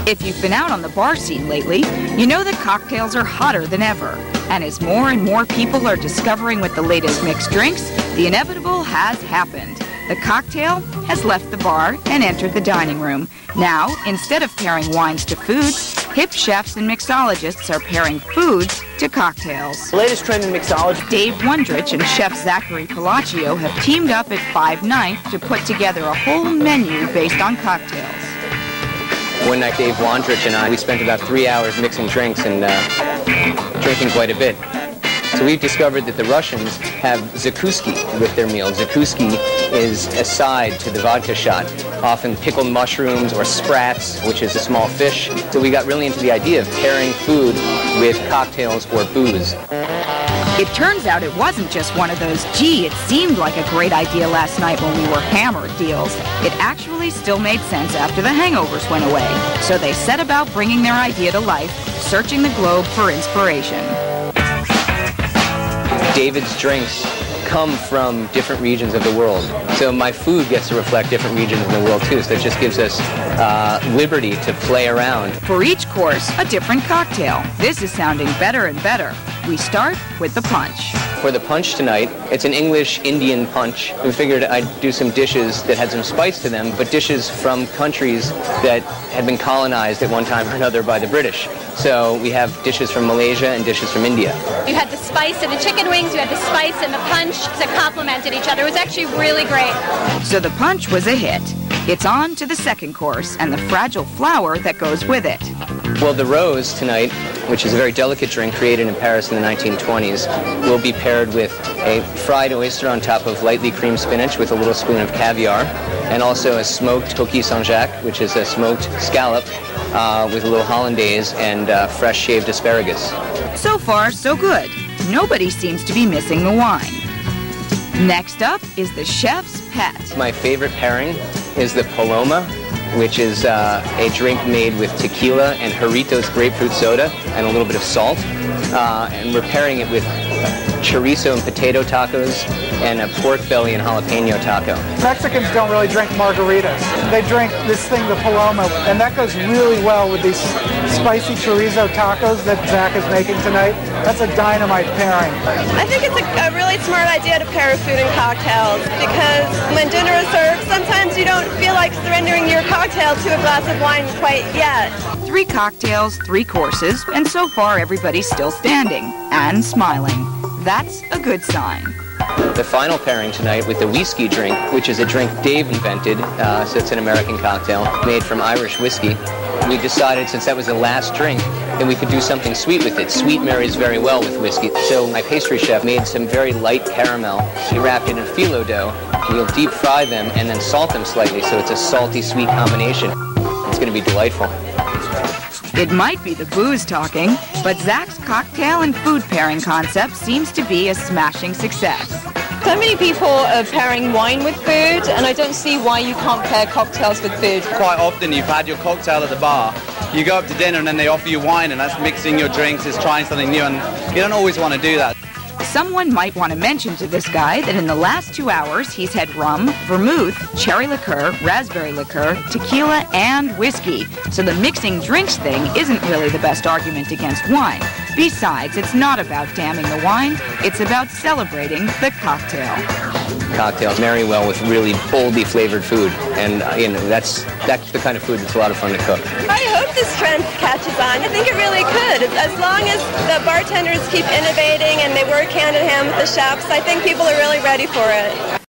If you've been out on the bar scene lately, you know that cocktails are hotter than ever. And as more and more people are discovering what the latest mixed drinks, the inevitable has happened. The cocktail has left the bar and entered the dining room. Now, instead of pairing wines to foods, hip chefs and mixologists are pairing foods to cocktails. The latest trend in mixology. Dave Wondrich and Chef Zak Pelaccio have teamed up at 5/9 to put together a whole menu based on cocktails. One night, Dave Wondrich and I, we spent about 3 hours mixing drinks and drinking quite a bit. So we've discovered that the Russians have zakouski with their meal. Zakouski is a side to the vodka shot, often pickled mushrooms or sprats, which is a small fish. So we got really into the idea of pairing food with cocktails or booze. It turns out it wasn't just one of those, gee, it seemed like a great idea last night when we were hammered deals. It actually still made sense after the hangovers went away. So they set about bringing their idea to life, searching the globe for inspiration. David's drinks come from different regions of the world. So my food gets to reflect different regions of the world too. So it just gives us liberty to play around. For each course, a different cocktail. This is sounding better and better. We start with the punch. For the punch tonight, it's an English-Indian punch. We figured I'd do some dishes that had some spice to them, but dishes from countries that had been colonized at one time or another by the British. So we have dishes from Malaysia and dishes from India. You had the spice in the chicken wings, you had the spice in the punch that complemented each other. It was actually really great. So the punch was a hit. It's on to the second course and the fragile flower that goes with it. Well, the rose tonight, which is a very delicate drink created in Paris in the 1920s, will be paired with a fried oyster on top of lightly creamed spinach with a little spoon of caviar, and also a smoked coquille Saint-Jacques, which is a smoked scallop with a little hollandaise and fresh shaved asparagus. So far, so good. Nobody seems to be missing the wine. Next up is the chef's pet. My favorite pairing is the Paloma, which is a drink made with tequila and Jarritos grapefruit soda and a little bit of salt. And we're pairing it with chorizo and potato tacos and a pork belly and jalapeno taco. Mexicans don't really drink margaritas. They drink this thing, the Paloma, and that goes really well with these spicy chorizo tacos that Zak is making tonight. That's a dynamite pairing. I think it's a really smart idea to pair food and cocktails because when dinner is served, sometimes you don't feel like surrendering your cocktail to a glass of wine quite yet. 3 cocktails, 3 courses, and so far everybody's still standing and smiling. That's a good sign. The final pairing tonight with the whiskey drink, which is a drink Dave invented, so it's an American cocktail made from Irish whiskey. We decided, since that was the last drink, that we could do something sweet with it. Sweet marries very well with whiskey. So my pastry chef made some very light caramel. He wrapped it in phyllo dough. We'll deep fry them and then salt them slightly, so it's a salty, sweet combination. It's going to be delightful. It might be the booze talking, but Zak's cocktail and food pairing concept seems to be a smashing success. So many people are pairing wine with food, and I don't see why you can't pair cocktails with food. Quite often you've had your cocktail at the bar, you go up to dinner and then they offer you wine, and that's mixing your drinks, it's trying something new, and you don't always want to do that. Someone might want to mention to this guy that in the last 2 hours he's had rum, vermouth, cherry liqueur, raspberry liqueur, tequila, and whiskey. So the mixing drinks thing isn't really the best argument against wine. Besides, it's not about damning the wine, it's about celebrating the cocktail. Cocktails marry well with really boldly flavored food, and that's the kind of food that's a lot of fun to cook. I hope this trend catches on. I think it really could. As long as the bartenders keep innovating and they work hand in hand with the chefs, I think people are really ready for it.